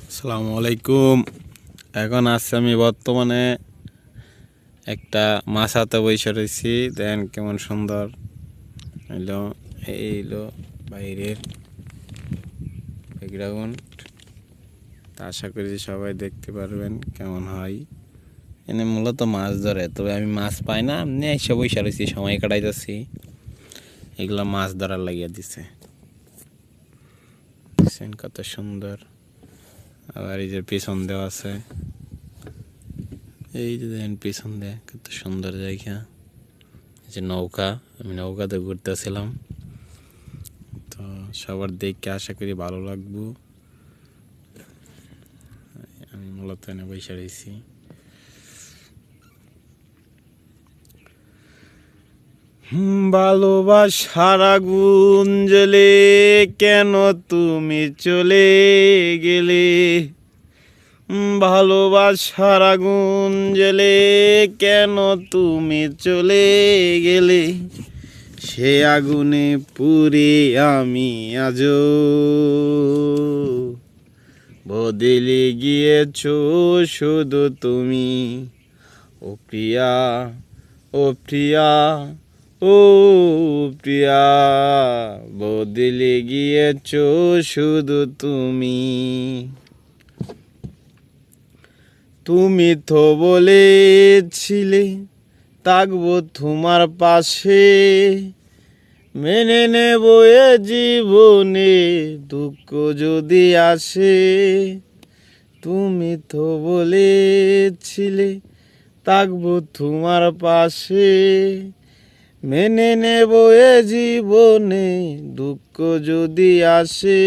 আসসালামু আলাইকুম। এখন আছি আমি বর্তমানে একটা মাছ হাতে বসে রয়েছি। দেন কেমন সুন্দর হইলো, এইলো বাইরের ব্যাকগ্রাউন্ড। তা আশা করি সবাই দেখতে পারবেন কেমন হয়। এনে মূলত মাছ ধরে, তবে আমি মাছ পাই না, এমনি এসে বসে রয়েছি, সময় কাটাইতেছি। এগুলো মাছ ধরার লাগিয়ে দিছে, কত সুন্দর। আবার এই যে পিছন দেওয়া আছে, এই যে দেখেন পিছন দিয়ে কত সুন্দর জায়গা। এই যে নৌকা, আমি নৌকাতে ঘুরতেছিলাম। তো সবার দেখে আশা করি ভালো লাগবো। আমি মূলত এনে বসে রয়েছি। ভালোবাসার আগুন জ্বলে কেন তুমি চলে গেলে, ভালোবাসার আগুন জ্বলে কেন তুমি চলে গেলে, সে আগুনে পুড়ে আমি আজও বদলে গিয়েছো শুধু তুমি। ও প্রিয়া, ও প্রিয়া, ও প্রিয়া, বদলে গিয়েছো শুধু তুমি। তুমি তো বলেছিলে থাকবো তোমার পাশে, মেনে নেব এ জীবনে দুঃখ যদি আসে। তুমি তো বলেছিলে থাকবো তোমার পাশে, মেনে নেব এ জীবনে দুঃখ যদি আসে।